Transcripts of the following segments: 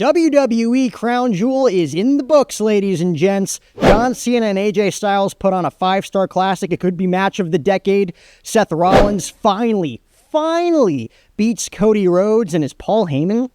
WWE Crown Jewel is in the books, ladies and gents. John Cena and AJ Styles put on a 5-star classic. It could be match of the decade. Seth Rollins finally beats Cody Rhodes, and is Paul Heyman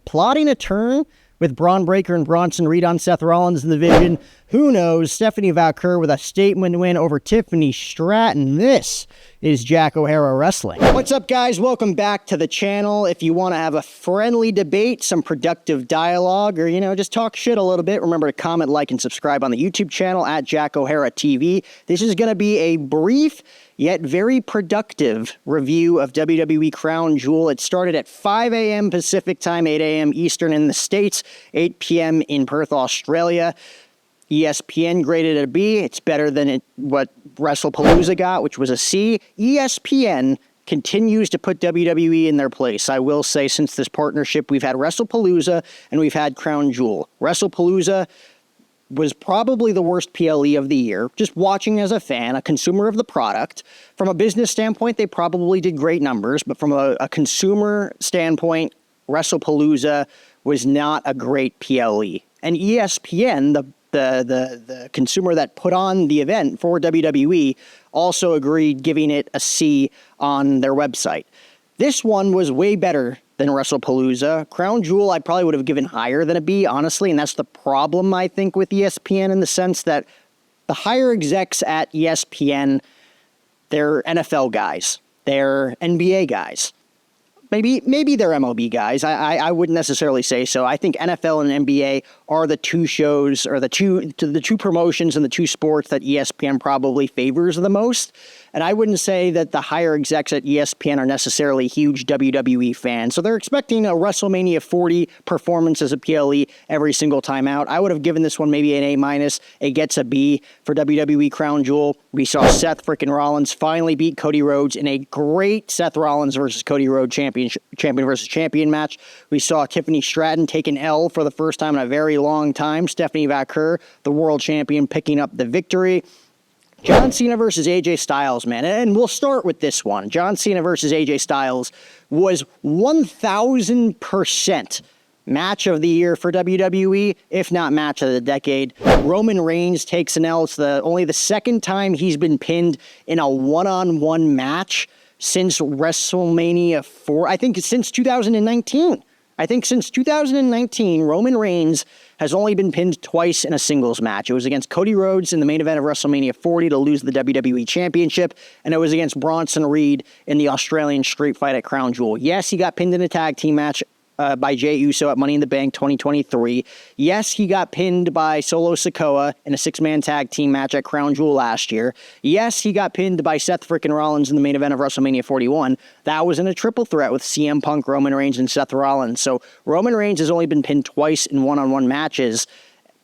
plotting a turn with Braun Breaker and Bronson Reed on Seth Rollins' division? Who knows? Stephanie Valkyrie with a statement win over Tiffany Stratton. This is Jack O'Hara Wrestling. What's up, guys? Welcome back to the channel. If you want to have a friendly debate, some productive dialogue, or, just talk shit a little bit, remember to comment, like, and subscribe on the YouTube channel at Jack O'Hara TV. This is going to be a brief yet very productive review of WWE Crown Jewel. It started at 5 a.m. Pacific time, 8 a.m. Eastern in the States, 8 p.m. in Perth, Australia. ESPN graded it a B. It's better than what WrestlePalooza got, which was a C. ESPN continues to put WWE in their place. I will say, since this partnership, we've had WrestlePalooza and we've had Crown Jewel. WrestlePalooza was probably the worst PLE of the year. Just watching as a fan, a consumer of the product. From a business standpoint, they probably did great numbers, but from a consumer standpoint, WrestlePalooza was not a great PLE. And ESPN, the consumer that put on the event for WWE, also agreed, giving it a C on their website. This one was way better than WrestlePalooza. Crown Jewel, I probably would have given higher than a B, honestly, and that's the problem, I think, with ESPN, in the sense that the higher execs at ESPN, they're NFL guys. They're NBA guys. Maybe they're MLB guys. I wouldn't necessarily say so. I think NFL and NBA are the two shows, or the two promotions and the two sports that ESPN probably favors the most. And I wouldn't say that the higher execs at ESPN are necessarily huge WWE fans. So they're expecting a WrestleMania 40 performance as a PLE every single time out. I would have given this one maybe an A-. It gets a B for WWE Crown Jewel. We saw Seth freaking Rollins finally beat Cody Rhodes in a great Seth Rollins versus Cody Rhodes champion versus champion match. We saw Tiffany Stratton take an L for the first time in a very long time. Stephanie Valkyrie, the world champion, picking up the victory. John Cena versus AJ Styles, man. And we'll start with this one. John Cena versus AJ Styles was 1,000% match of the year for WWE, if not match of the decade. Roman Reigns takes an L. It's only the second time he's been pinned in a one-on-one match since WrestleMania 4. I think since 2019. Since 2019, Roman Reigns has only been pinned twice in a singles match. It was against Cody Rhodes in the main event of WrestleMania 40 to lose the WWE Championship, and it was against Bronson Reed in the Australian street fight at Crown Jewel. Yes, he got pinned in a tag team match by Jey Uso at Money in the Bank 2023. Yes, he got pinned by Solo Sikoa in a 6-man tag team match at Crown Jewel last year. Yes, he got pinned by Seth freaking Rollins in the main event of WrestleMania 41. That was in a triple threat with CM Punk, Roman Reigns, and Seth Rollins. So Roman Reigns has only been pinned twice in one-on-one matches.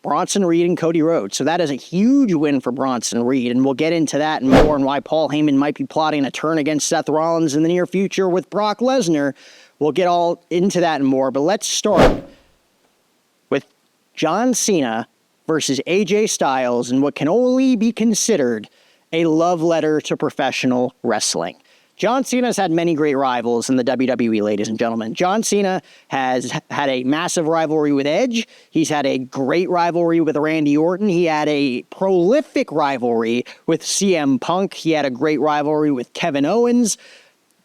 Bronson Reed and Cody Rhodes. So that is a huge win for Bronson Reed, and we'll get into that and more, and why Paul Heyman might be plotting a turn against Seth Rollins in the near future with Brock Lesnar. We'll get all into that and more, but let's start with John Cena versus AJ Styles and what can only be considered a love letter to professional wrestling. John Cena's had many great rivals in the WWE, ladies and gentlemen. John Cena has had a massive rivalry with Edge. He's had a great rivalry with Randy Orton. He had a prolific rivalry with CM Punk. He had a great rivalry with Kevin Owens.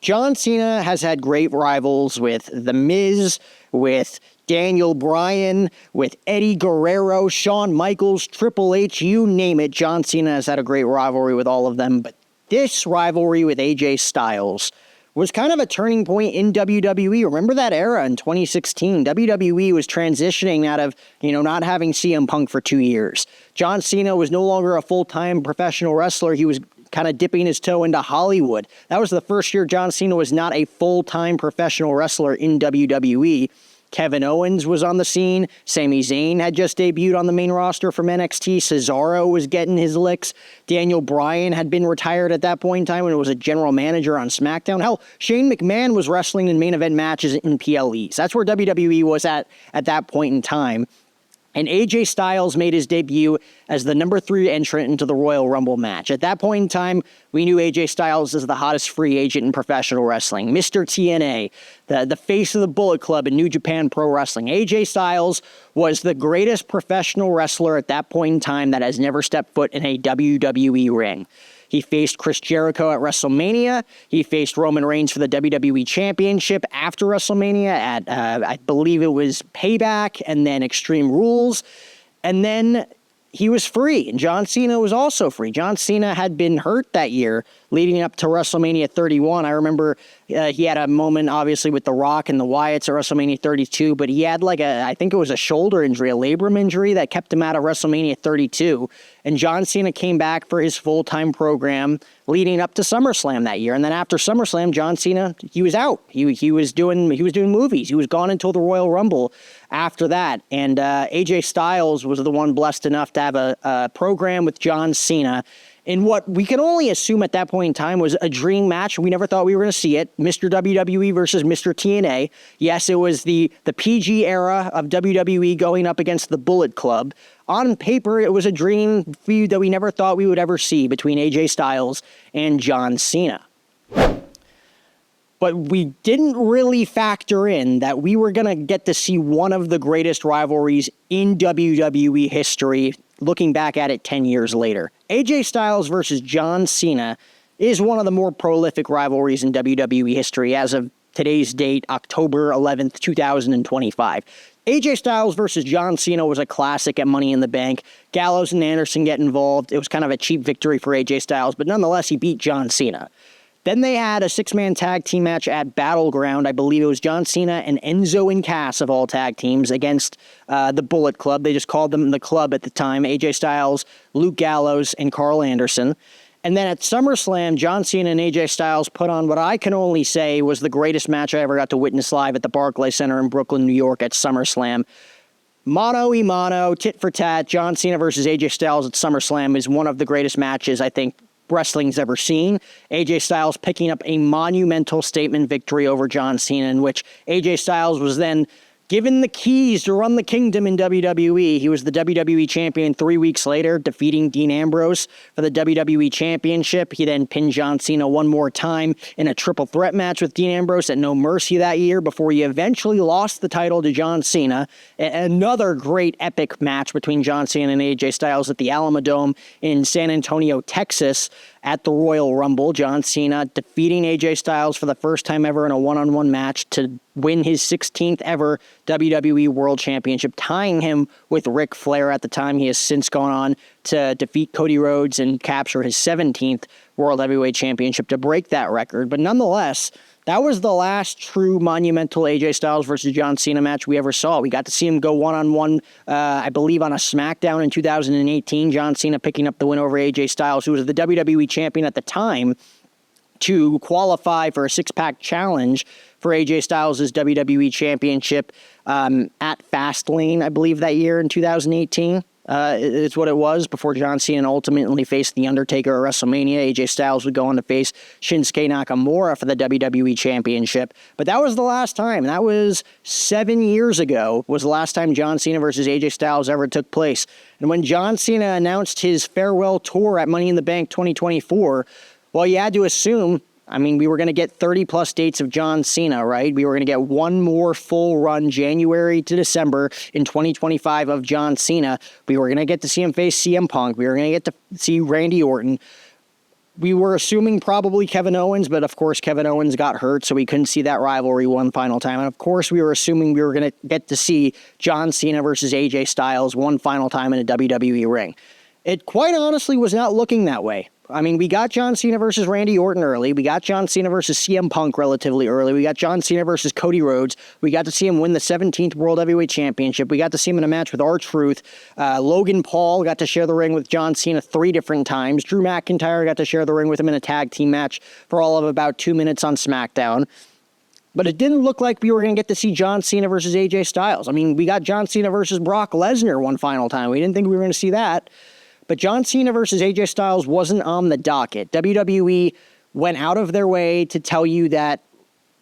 John Cena has had great rivals with The Miz, with Daniel Bryan, with Eddie Guerrero, Shawn Michaels, Triple H, you name it. John Cena has had a great rivalry with all of them, but this rivalry with AJ Styles was kind of a turning point in WWE. Remember that era in 2016? WWE was transitioning out of, not having CM Punk for 2 years. John Cena was no longer a full-time professional wrestler. He was kind of dipping his toe into Hollywood. That was the first year John Cena was not a full-time professional wrestler in WWE. Kevin Owens was on the scene. Sami Zayn had just debuted on the main roster from NXT. Cesaro was getting his licks. Daniel Bryan had been retired at that point in time when it was a general manager on SmackDown. Hell, Shane McMahon was wrestling in main event matches in PLEs. That's where WWE was at that point in time. And AJ Styles made his debut as the number 3 entrant into the Royal Rumble match. At that point in time, we knew AJ Styles as the hottest free agent in professional wrestling. Mr. TNA, the face of the Bullet Club in New Japan Pro Wrestling. AJ Styles was the greatest professional wrestler at that point in time that has never stepped foot in a WWE ring. He faced Chris Jericho at WrestleMania. He faced Roman Reigns for the WWE Championship after WrestleMania at, I believe it was Payback and then Extreme Rules. And then he was free, and John Cena was also free. John Cena had been hurt that year leading up to WrestleMania 31. I remember he had a moment, obviously, with The Rock and the Wyatts at WrestleMania 32, but he had I think it was a shoulder injury, a labrum injury that kept him out of WrestleMania 32. And John Cena came back for his full-time program leading up to SummerSlam that year. And then after SummerSlam, John Cena, he was out. He was doing movies. He was gone until the Royal Rumble after that. And AJ Styles was the one blessed enough to have a program with John Cena in what we can only assume at that point in time was a dream match. We never thought we were going to see it. Mr. WWE versus Mr. TNA. Yes, it was the PG era of WWE going up against the Bullet Club. On paper, it was a dream feud that we never thought we would ever see between AJ Styles and John Cena. But we didn't really factor in that we were going to get to see one of the greatest rivalries in WWE history, looking back at it 10 years later. AJ Styles versus John Cena is one of the more prolific rivalries in WWE history as of today's date, October 11th, 2025. AJ Styles versus John Cena was a classic at Money in the Bank. Gallows and Anderson get involved. It was kind of a cheap victory for AJ Styles, but nonetheless, he beat John Cena. Then they had a 6-man tag team match at Battleground. I believe it was John Cena and Enzo and Cass of all tag teams against the Bullet Club. They just called them the Club at the time. AJ Styles, Luke Gallows, and Carl Anderson. And then at SummerSlam, John Cena and AJ Styles put on what I can only say was the greatest match I ever got to witness live at the Barclays Center in Brooklyn, New York at SummerSlam. Mano a mano, tit for tat, John Cena versus AJ Styles at SummerSlam is one of the greatest matches I think wrestling's ever seen. AJ Styles picking up a monumental statement victory over John Cena, in which AJ Styles was then given the keys to run the kingdom in WWE. He was the WWE champion 3 weeks later, defeating Dean Ambrose for the WWE championship. He then pinned John Cena one more time in a triple threat match with Dean Ambrose at No Mercy that year before he eventually lost the title to John Cena. Another great epic match between John Cena and AJ Styles at the Alamodome in San Antonio, Texas, at the Royal Rumble. John Cena defeating AJ Styles for the first time ever in a one-on-one match to win his 16th ever WWE World Championship, tying him with Ric Flair at the time. He has since gone on to defeat Cody Rhodes and capture his 17th World Heavyweight Championship to break that record. But nonetheless, that was the last true monumental AJ Styles versus John Cena match we ever saw. We got to see him go one-on-one, I believe, on a SmackDown in 2018. John Cena picking up the win over AJ Styles, who was the WWE champion at the time, to qualify for a six-pack challenge for AJ Styles' WWE Championship at Fastlane, I believe, that year in 2018. It's what it was before John Cena ultimately faced The Undertaker at WrestleMania. AJ Styles would go on to face Shinsuke Nakamura for the WWE Championship. But that was the last time. That was 7 years ago, was the last time John Cena versus AJ Styles ever took place. And when John Cena announced his farewell tour at Money in the Bank 2024, well, you had to assume, I mean, we were going to get 30-plus dates of John Cena, right? We were going to get one more full run, January to December in 2025 of John Cena. We were going to get to see him face CM Punk. We were going to get to see Randy Orton. We were assuming probably Kevin Owens, but of course Kevin Owens got hurt, so we couldn't see that rivalry one final time. And of course we were assuming we were going to get to see John Cena versus AJ Styles one final time in a WWE ring. It quite honestly was not looking that way. I mean, we got John Cena versus Randy Orton early. We got John Cena versus CM Punk relatively early. We got John Cena versus Cody Rhodes. We got to see him win the 17th World Heavyweight Championship. We got to see him in a match with R-Truth. Logan Paul got to share the ring with John Cena 3 different times. Drew McIntyre got to share the ring with him in a tag team match for all of about 2 minutes on SmackDown. But it didn't look like we were going to get to see John Cena versus AJ Styles. I mean, we got John Cena versus Brock Lesnar one final time. We didn't think we were going to see that. But John Cena versus AJ Styles wasn't on the docket. WWE went out of their way to tell you that,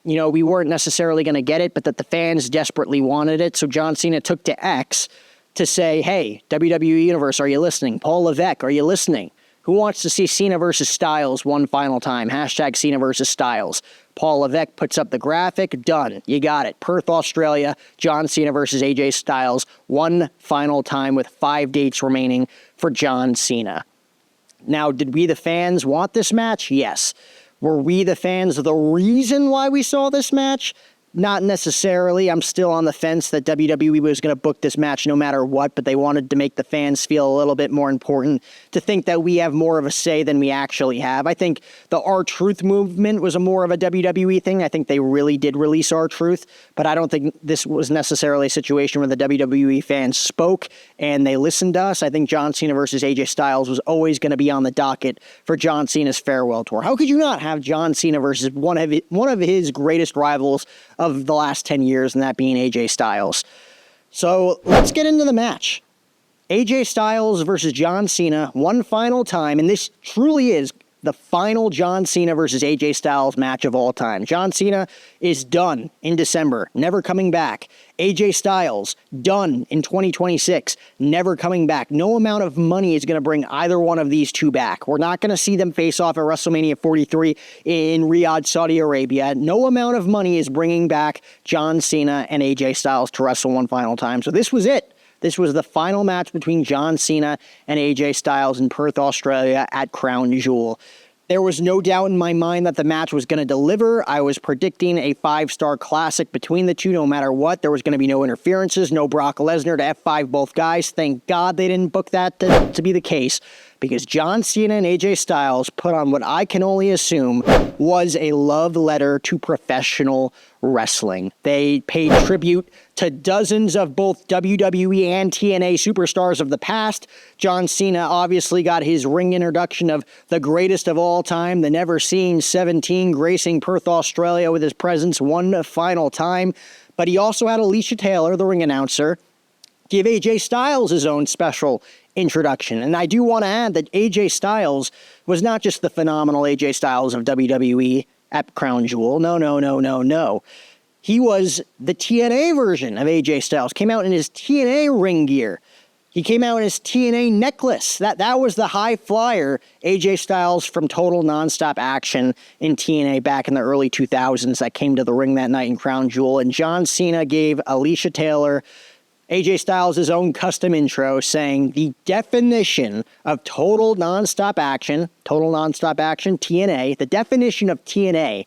you know, we weren't necessarily going to get it, but that the fans desperately wanted it. So John Cena took to X to say, hey, WWE Universe, are you listening? Paul Levesque, are you listening? Who wants to see Cena versus Styles one final time? Hashtag Cena versus Styles. Paul Levesque puts up the graphic. Done. You got it. Perth, Australia. John Cena versus AJ Styles. One final time with 5 dates remaining for John Cena. Now, did we the fans want this match? Yes. Were we the fans the reason why we saw this match? Not necessarily. I'm still on the fence that WWE was going to book this match no matter what, but they wanted to make the fans feel a little bit more important, to think that we have more of a say than we actually have. I think the R-Truth movement was a more of a WWE thing. I think they really did release R-Truth, but I don't think this was necessarily a situation where the WWE fans spoke and they listened to us. I think John Cena versus AJ Styles was always going to be on the docket for John Cena's farewell tour. How could you not have John Cena versus one of his greatest rivals of the last 10 years, and that being AJ Styles? So let's get into the match. AJ Styles versus John Cena one final time, and this truly is the final John Cena versus AJ Styles match of all time. John Cena is done in December, never coming back. AJ Styles, done in 2026, never coming back. No amount of money is going to bring either one of these two back. We're not going to see them face off at WrestleMania 43 in Riyadh, Saudi Arabia. No amount of money is bringing back John Cena and AJ Styles to wrestle one final time. So this was it. This was the final match between John Cena and AJ Styles in Perth, Australia at Crown Jewel. There was no doubt in my mind that the match was going to deliver. I was predicting a 5-star classic between the two no matter what. There was going to be no interferences, no Brock Lesnar to F5 both guys. Thank God they didn't book that to be the case, because John Cena and AJ Styles put on what I can only assume was a love letter to professional wrestling. They paid tribute to dozens of both WWE and TNA superstars of the past. John Cena obviously got his ring introduction of the greatest of all time, the never-seen 17, gracing Perth, Australia with his presence one final time. But he also had Alicia Taylor, the ring announcer, give AJ Styles his own special introduction. And I do want to add that AJ Styles was not just the phenomenal AJ Styles of WWE at Crown Jewel. No. He was the TNA version of AJ Styles. Came out in his TNA ring gear. He came out in his TNA necklace. That was the high flyer AJ Styles from Total Nonstop Action in TNA back in the early 2000s that came to the ring that night in Crown Jewel. And John Cena gave Alicia Taylor, AJ Styles' his own custom intro, saying the definition of Total Nonstop Action, TNA, the definition of TNA,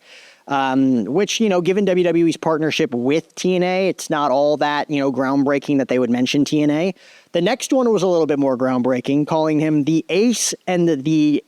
which, given WWE's partnership with TNA, it's not all that, groundbreaking that they would mention TNA. The next one was a little bit more groundbreaking, calling him the ace and the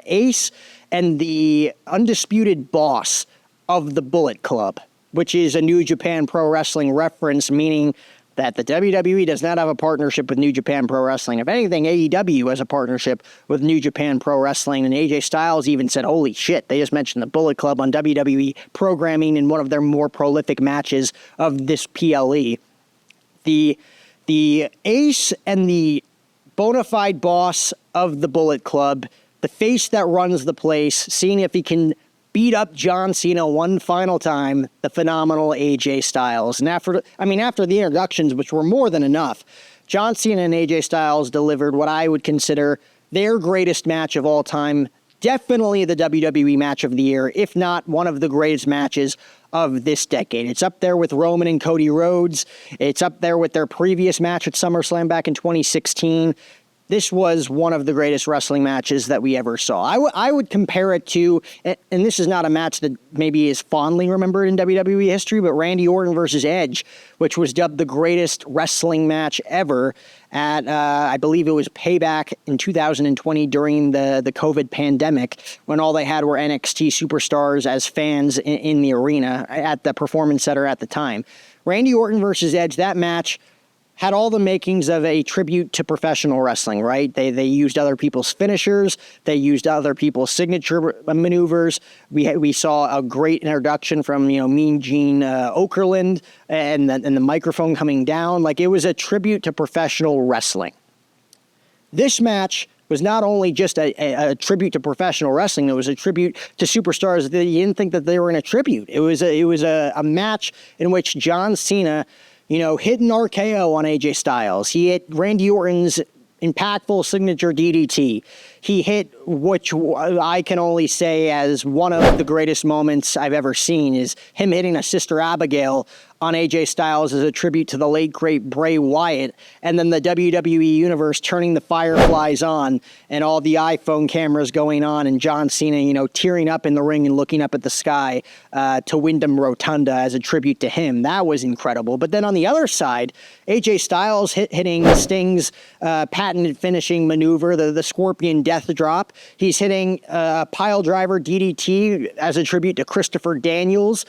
ace and the undisputed boss of the Bullet Club, which is a New Japan Pro Wrestling reference, meaning that the WWE does not have a partnership with New Japan Pro Wrestling. If anything, AEW has a partnership with New Japan Pro Wrestling, and AJ Styles even said, holy shit, they just mentioned the Bullet Club on WWE programming in one of their more prolific matches of this PLE. The ace and the bona fide boss of the Bullet Club, the face that runs the place, seeing if he can beat up John Cena one final time, the phenomenal AJ Styles. And after the introductions, which were more than enough, John Cena and AJ Styles delivered what I would consider their greatest match of all time, definitely the WWE match of the year, if not one of the greatest matches of this decade. It's up there with Roman and Cody Rhodes. It's up there with their previous match at SummerSlam back in 2016. This was one of the greatest wrestling matches that we ever saw. I would compare it to, and this is not a match that maybe is fondly remembered in WWE history, but Randy Orton versus Edge, which was dubbed the greatest wrestling match ever at, I believe it was Payback in 2020 during the COVID pandemic, when all they had were NXT superstars as fans in the arena at the Performance Center at the time. Randy Orton versus Edge, that match had all the makings of a tribute to professional wrestling, right? They used other people's finishers. They used other people's signature maneuvers. We saw a great introduction from, Mean Gene Okerlund and the microphone coming down. Like, it was a tribute to professional wrestling. This match was not only just a tribute to professional wrestling, it was a tribute to superstars that you didn't think that they were in a tribute. It was a match in which John Cena hit an RKO on AJ Styles. He hit Randy Orton's impactful signature DDT. He hit, which I can only say as one of the greatest moments I've ever seen, is him hitting a Sister Abigail on AJ Styles as a tribute to the late, great Bray Wyatt, and then the WWE Universe turning the fireflies on and all the iPhone cameras going on, and John Cena, tearing up in the ring and looking up at the sky to Wyndham Rotunda as a tribute to him. That was incredible. But then on the other side, AJ Styles hitting Sting's patented finishing maneuver, the Scorpion Death Drop. He's hitting a pile driver DDT as a tribute to Christopher Daniels.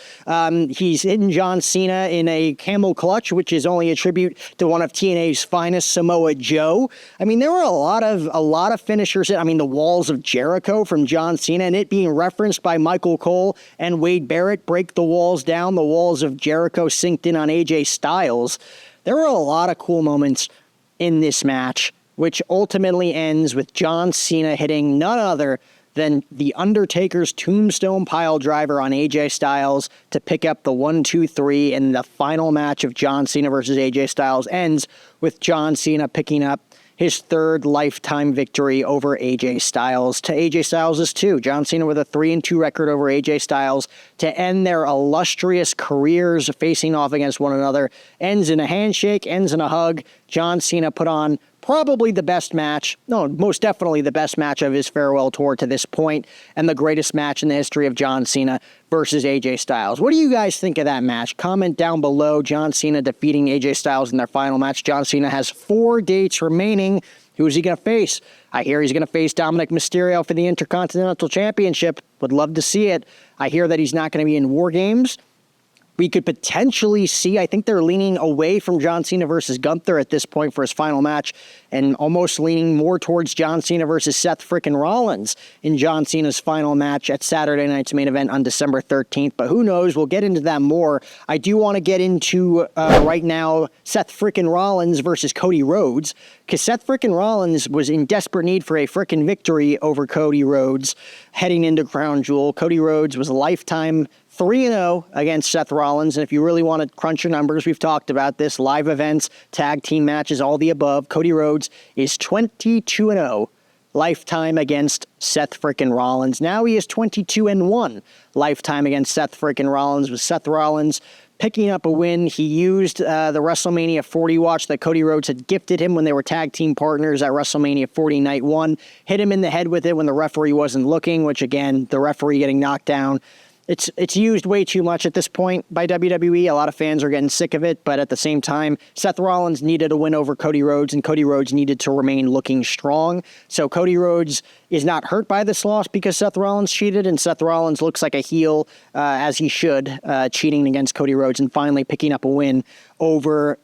He's hitting John Cena in a camel clutch, which is only a tribute to one of TNA's finest, Samoa Joe. I mean, there were a lot of finishers. I mean, the Walls of Jericho from John Cena, and it being referenced by Michael Cole and Wade Barrett, break the walls down. The Walls of Jericho synced in on AJ Styles. There were a lot of cool moments in this match, which ultimately ends with John Cena hitting none other than The Undertaker's Tombstone Pile Driver on AJ Styles to pick up the 1-2-3, and the final match of John Cena versus AJ Styles ends with John Cena picking up his third lifetime victory over AJ Styles to AJ Styles' 2. John Cena with a 3-2 record over AJ Styles to end their illustrious careers facing off against one another. Ends in a handshake, ends in a hug. John Cena put on probably the best match, no, most definitely the best match of his farewell tour to this point, and the greatest match in the history of John Cena versus AJ Styles. What do you guys think of that match? Comment down below. John Cena defeating AJ Styles in their final match. John Cena has 4 dates remaining. Who is he going to face? I hear he's going to face Dominic Mysterio for the Intercontinental Championship. Would love to see it. I hear that he's not going to be in War Games. We could potentially see, I think they're leaning away from John Cena versus Gunther at this point for his final match, and almost leaning more towards John Cena versus Seth frickin' Rollins in John Cena's final match at Saturday night's main event on December 13th. But who knows? We'll get into that more. I do want to get into, right now, Seth frickin' Rollins versus Cody Rhodes, because Seth frickin' Rollins was in desperate need for a frickin' victory over Cody Rhodes heading into Crown Jewel. Cody Rhodes was a lifetime 3-0 against Seth Rollins, and if you really want to crunch your numbers, we've talked about this, live events, tag team matches, all the above. Cody Rhodes is 22-0 lifetime against Seth frickin' Rollins. Now he is 22-1 lifetime against Seth frickin' Rollins, with Seth Rollins picking up a win. He used the WrestleMania 40 watch that Cody Rhodes had gifted him when they were tag team partners at WrestleMania 40 Night 1. Hit him in the head with it when the referee wasn't looking, which again, the referee getting knocked down. It's used way too much at this point by WWE. A lot of fans are getting sick of it, but at the same time, Seth Rollins needed a win over Cody Rhodes, and Cody Rhodes needed to remain looking strong. So Cody Rhodes is not hurt by this loss because Seth Rollins cheated, and Seth Rollins looks like a heel, as he should, cheating against Cody Rhodes and finally picking up a win over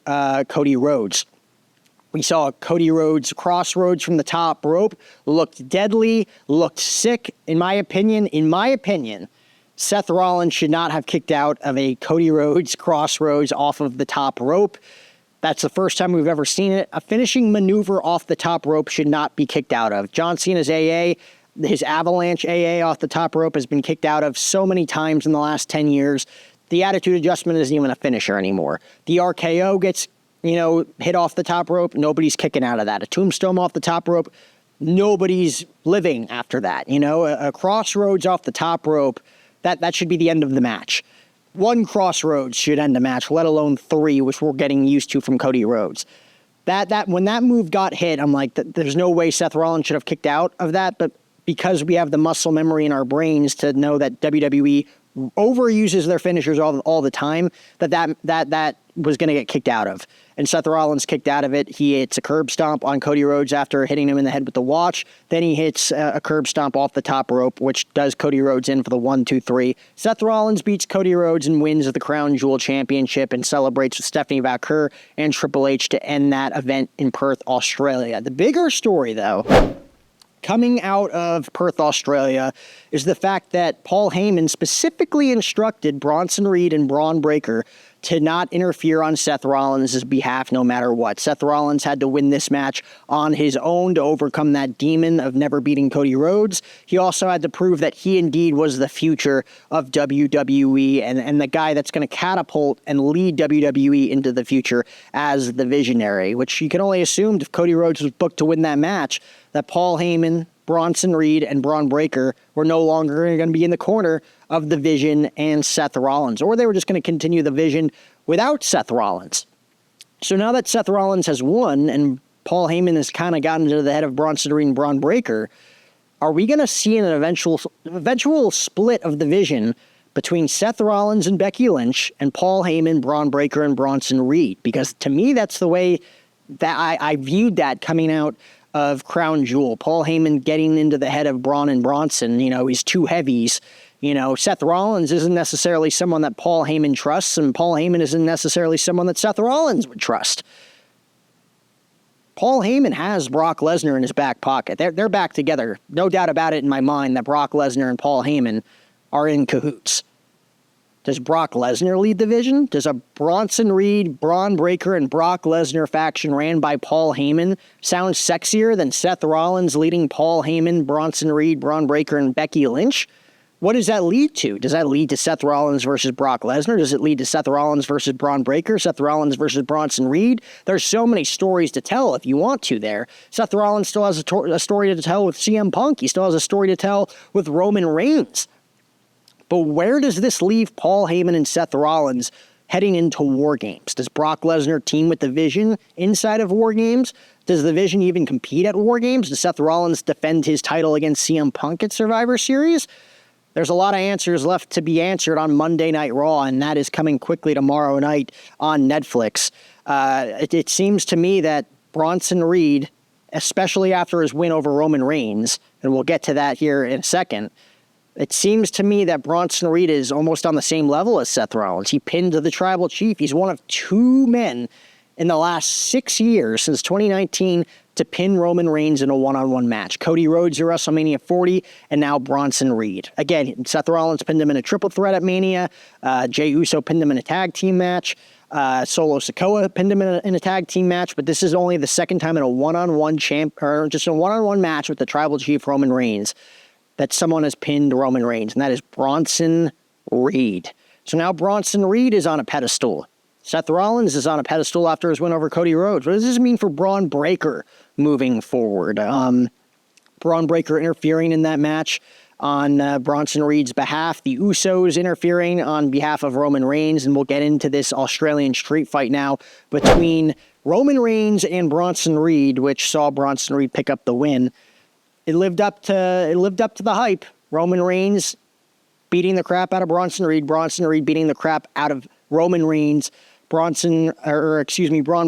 Cody Rhodes. We saw Cody Rhodes crossroads from the top rope, looked deadly, looked sick. In my opinion, Seth Rollins should not have kicked out of a Cody Rhodes crossroads off of the top rope. That's the first time we've ever seen it. A finishing maneuver off the top rope should not be kicked out of. John Cena's AA, his avalanche AA off the top rope, has been kicked out of so many times in the last 10 years. The attitude adjustment isn't even a finisher anymore. The RKO gets, hit off the top rope. Nobody's kicking out of that. A tombstone off the top rope. Nobody's living after that. A crossroads off the top rope. That should be the end of the match. 1 crossroads should end a match, let alone 3, which we're getting used to from Cody Rhodes. That when that move got hit, I'm like, there's no way Seth Rollins should have kicked out of that, but because we have the muscle memory in our brains to know that WWE overuses their finishers all the time, that was going to get kicked out of. And Seth Rollins kicked out of it. He hits a curb stomp on Cody Rhodes after hitting him in the head with the watch. Then he hits a curb stomp off the top rope, which does Cody Rhodes in for the 1-2-3. Seth Rollins beats Cody Rhodes and wins the Crown Jewel Championship and celebrates with Stephanie Valkyrie and Triple H to end that event in Perth, Australia. The bigger story, though, coming out of Perth, Australia, is the fact that Paul Heyman specifically instructed Bronson Reed and Braun Breaker to not interfere on Seth Rollins' behalf no matter what. Seth Rollins had to win this match on his own to overcome that demon of never beating Cody Rhodes. He also had to prove that he indeed was the future of WWE and the guy that's going to catapult and lead WWE into the future as the visionary, which you can only assume if Cody Rhodes was booked to win that match, that Paul Heyman, Bronson Reed, and Braun Breaker were no longer going to be in the corner of the Vision and Seth Rollins, or they were just going to continue the Vision without Seth Rollins. So now that Seth Rollins has won and Paul Heyman has kind of gotten into the head of Bronson Reed and Braun Breaker, are we going to see an eventual split of the Vision between Seth Rollins and Becky Lynch and Paul Heyman, Braun Breaker, and Bronson Reed? Because to me, that's the way that I viewed that coming out of Crown Jewel. Paul Heyman getting into the head of Braun and Bronson, he's two heavies. Seth Rollins isn't necessarily someone that Paul Heyman trusts, and Paul Heyman isn't necessarily someone that Seth Rollins would trust. Paul Heyman has Brock Lesnar in his back pocket. They're back together. No doubt about it in my mind that Brock Lesnar and Paul Heyman are in cahoots. Does Brock Lesnar lead the Vision? Does a Bronson Reed, Braun Breaker, and Brock Lesnar faction ran by Paul Heyman sound sexier than Seth Rollins leading Paul Heyman, Bronson Reed, Braun Breaker, and Becky Lynch? What does that lead to? Does that lead to Seth Rollins versus Brock Lesnar? Does it lead to Seth Rollins versus Braun Breaker? Seth Rollins versus Bronson Reed? There's so many stories to tell if you want to there. Seth Rollins still has a story to tell with CM Punk. He still has a story to tell with Roman Reigns. But where does this leave Paul Heyman and Seth Rollins heading into War Games? Does Brock Lesnar team with the Vision inside of War Games? Does the Vision even compete at War Games? Does Seth Rollins defend his title against CM Punk at Survivor Series? There's a lot of answers left to be answered on Monday Night Raw, and that is coming quickly tomorrow night on Netflix. It seems to me that Bronson Reed, especially after his win over Roman Reigns, and we'll get to that here in a second, it seems to me that Bronson Reed is almost on the same level as Seth Rollins. He pinned the Tribal Chief. He's one of two men in the last 6 years, since 2019, to pin Roman Reigns in a one-on-one match. Cody Rhodes at WrestleMania 40, and now Bronson Reed. Again, Seth Rollins pinned him in a triple threat at Mania. Jey Uso pinned him in a tag team match. Solo Sikoa pinned him in a tag team match, but this is only the second time in a one-on-one match with the Tribal Chief Roman Reigns that someone has pinned Roman Reigns, and that is Bronson Reed. So now Bronson Reed is on a pedestal. Seth Rollins is on a pedestal after his win over Cody Rhodes. What does this mean for Braun Breaker moving forward? Braun Breaker interfering in that match on Bronson Reed's behalf. The Usos interfering on behalf of Roman Reigns, and we'll get into this Australian street fight now between Roman Reigns and Bronson Reed, which saw Bronson Reed pick up the win. It lived up to the hype. Roman Reigns beating the crap out of Bronson Reed beating the crap out of Roman Reigns. Braun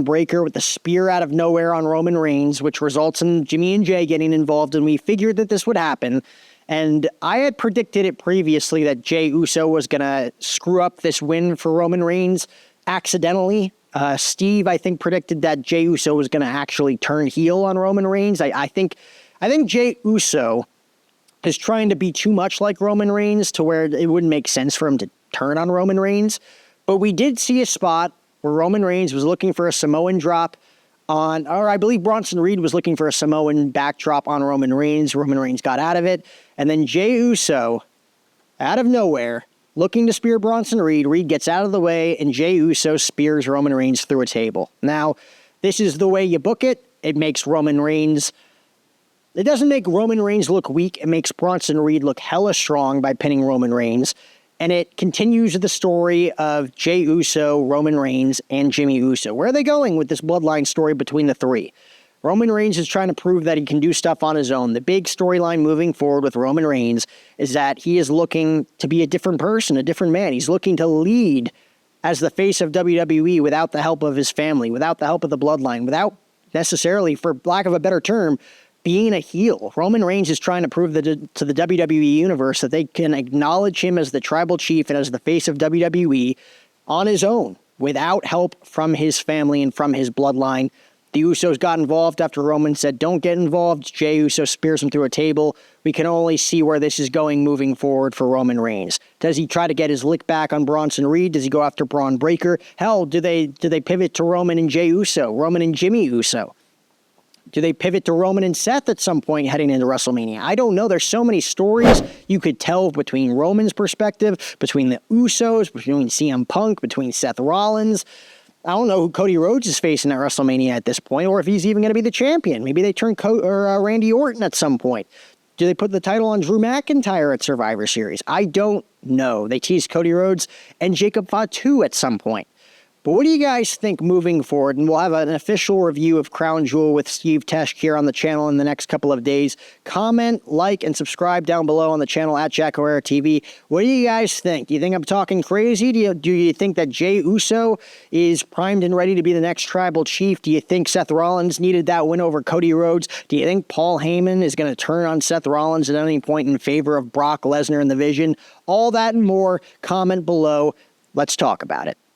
Breaker with the spear out of nowhere on Roman Reigns, which results in Jimmy and Jay getting involved, and we figured that this would happen. And I had predicted it previously that Jey Uso was going to screw up this win for Roman Reigns accidentally. Steve, I think, predicted that Jey Uso was going to actually turn heel on Roman Reigns. I think Jey Uso is trying to be too much like Roman Reigns to where it wouldn't make sense for him to turn on Roman Reigns. But we did see a spot where Roman Reigns was looking for a Samoan drop or I believe Bronson Reed was looking for a Samoan backdrop on Roman Reigns. Roman Reigns got out of it. And then Jey Uso, out of nowhere, looking to spear Bronson Reed. Reed gets out of the way, and Jey Uso spears Roman Reigns through a table. Now, this is the way you book it. It makes Roman Reigns... It doesn't make Roman Reigns look weak. It makes Bronson Reed look hella strong by pinning Roman Reigns. And it continues the story of Jey Uso, Roman Reigns, and Jimmy Uso. Where are they going with this bloodline story between the three? Roman Reigns is trying to prove that he can do stuff on his own. The big storyline moving forward with Roman Reigns is that he is looking to be a different person, a different man. He's looking to lead as the face of WWE without the help of his family, without the help of the bloodline, without necessarily, for lack of a better term, being a heel. Roman Reigns is trying to prove to the WWE universe that they can acknowledge him as the tribal chief and as the face of WWE on his own, without help from his family and from his bloodline. The Usos got involved after Roman said don't get involved. Jey Uso spears him through a table. We can only see where this is going moving forward for Roman Reigns. Does he try to get his lick back on Bronson Reed? Does he go after Braun Breaker? Hell, do they pivot to Roman and Jey Uso? Roman and Jimmy Uso? Do they pivot to Roman and Seth at some point heading into WrestleMania? I don't know. There's so many stories you could tell between Roman's perspective, between the Usos, between CM Punk, between Seth Rollins. I don't know who Cody Rhodes is facing at WrestleMania at this point, or if he's even going to be the champion. Maybe they turn Randy Orton at some point. Do they put the title on Drew McIntyre at Survivor Series? I don't know. They teased Cody Rhodes and Jacob Fatu at some point. But what do you guys think moving forward? And we'll have an official review of Crown Jewel with Steve Tesh here on the channel in the next couple of days. Comment, like, and subscribe down below on the channel at Jack Herrera TV. What do you guys think? Do you think I'm talking crazy? Do you think that Jey Uso is primed and ready to be the next tribal chief? Do you think Seth Rollins needed that win over Cody Rhodes? Do you think Paul Heyman is going to turn on Seth Rollins at any point in favor of Brock Lesnar in the Vision? All that and more. Comment below. Let's talk about it.